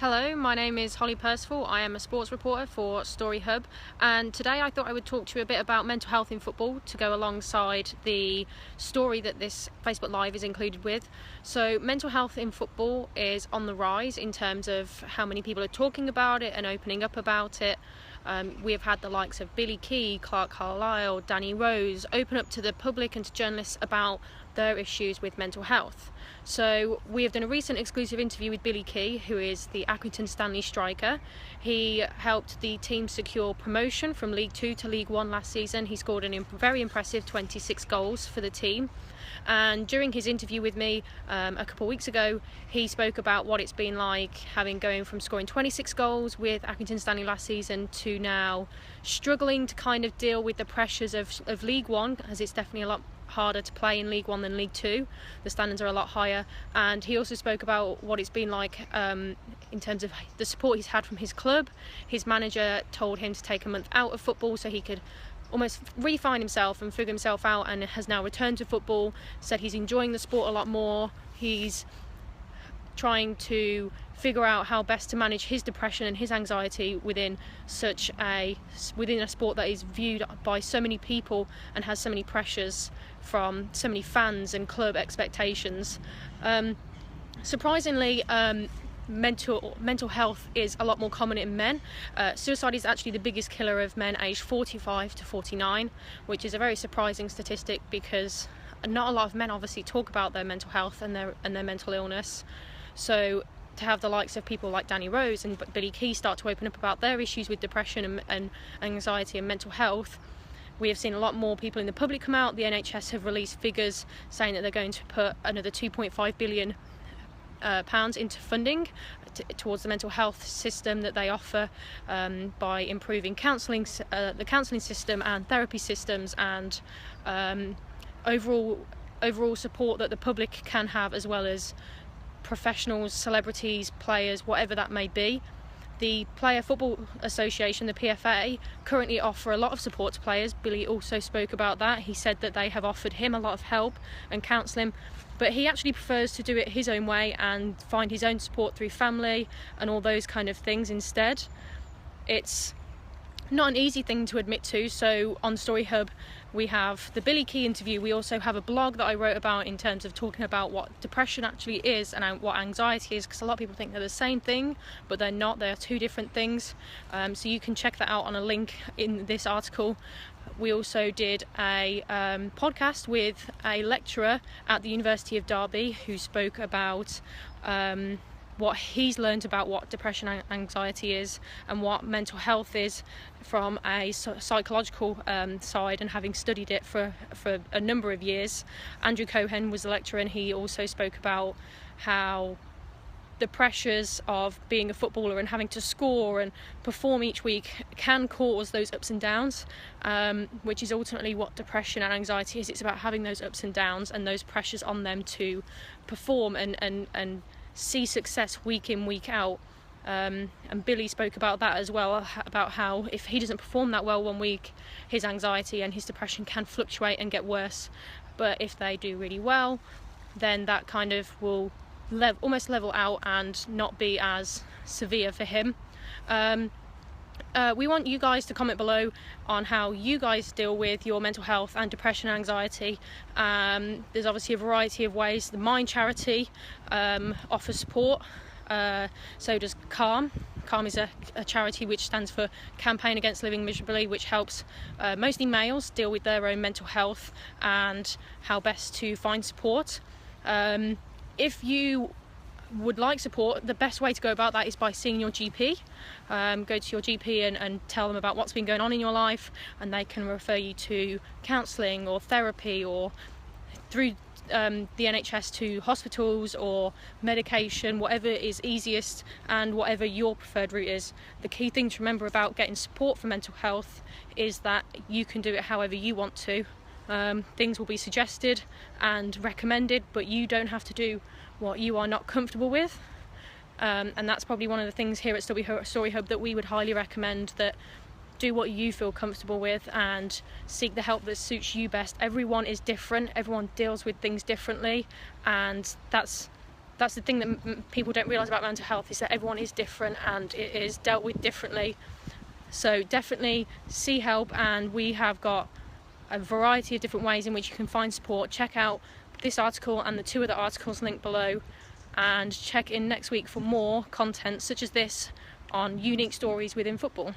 Hello, my name is Holly Percival. I am a sports reporter for Story Hub, and today I thought I would talk to you a bit about mental health in football to go alongside the story that this Facebook Live is included with. So mental health in football is on the rise in terms of how many people are talking about it and opening up about it. We have had the likes of Billy Key, Clark Carlisle, Danny Rose open up to the public and to journalists about their issues with mental health. So we have done a recent exclusive interview with Billy Key, who is the Accrington Stanley striker. He helped the team secure promotion from League 2 to League 1 last season. He scored a very impressive 26 goals for the team. And during his interview with me a couple of weeks ago, he spoke about what it's been like having going from scoring 26 goals with Accrington Stanley last season to now struggling to kind of deal with the pressures of League 1, as it's definitely a lot harder to play in League 1 than League 2. The standards are a lot higher, and he also spoke about what it's been like in terms of the support he's had from his club. His manager told him to take a month out of football so he could almost refine himself and figure himself out, and has now returned to football. Said he's enjoying the sport a lot more. He's trying to figure out how best to manage his depression and his anxiety within a sport that is viewed by so many people and has so many pressures from so many fans and club expectations. Surprisingly, mental health is a lot more common in men. Suicide is actually the biggest killer of men aged 45 to 49, which is a very surprising statistic because not a lot of men obviously talk about their mental health and their mental illness. So to have the likes of people like Danny Rose and Billy Key start to open up about their issues with depression and anxiety and mental health, we have seen a lot more people in the public come out. The NHS have released figures saying that they're going to put another £2.5 billion into funding towards the mental health system that they offer by improving the counselling system and therapy systems, and overall support that the public can have, as well as professionals, celebrities, players, whatever that may be. The Player Football Association, the PFA, currently offer a lot of support to players. Billy also spoke about that. He said that they have offered him a lot of help and counselling, but he actually prefers to do it his own way and find his own support through family and all those kind of things instead. It's not an easy thing to admit to. So on Story Hub we have the Billy Key interview. We also have a blog that I wrote about in terms of talking about what depression actually is and what anxiety is, because a lot of people think they're the same thing, but they're not. They're two different things. So you can check that out on a link in this article. We also did a podcast with a lecturer at the University of Derby who spoke about what he's learned about what depression and anxiety is and what mental health is from a psychological side, and having studied it for a number of years. Andrew Cohen was the lecturer, and he also spoke about how the pressures of being a footballer and having to score and perform each week can cause those ups and downs, which is ultimately what depression and anxiety is. It's about having those ups and downs and those pressures on them to perform and see success week in, week out. And Billy spoke about that as well, about how if he doesn't perform that well one week, his anxiety and his depression can fluctuate and get worse. But if they do really well, then that kind of will almost level out and not be as severe for him. We want you guys to comment below on how you guys deal with your mental health and depression and anxiety. There's obviously a variety of ways. The Mind charity offers support. So does CALM. CALM is a charity which stands for Campaign Against Living Miserably, which helps mostly males deal with their own mental health and how best to find support. If you would like support, the best way to go about that is by seeing your GP. Go to your GP and tell them about what's been going on in your life, and they can refer you to counselling or therapy, or through the NHS to hospitals or medication, whatever is easiest and whatever your preferred route is. The key thing to remember about getting support for mental health is that you can do it however you want to. Things will be suggested and recommended, but you don't have to do what you are not comfortable with, and that's probably one of the things here at Story Hub that we would highly recommend, that do what you feel comfortable with and seek the help that suits you best. Everyone is different, everyone deals with things differently, and that's that's the thing that people don't realise about mental health, is that everyone is different and it is dealt with differently. So definitely see help, and we have got a variety of different ways in which you can find support. Check out this article and the 2 other articles linked below, and check in next week for more content such as this on unique stories within football.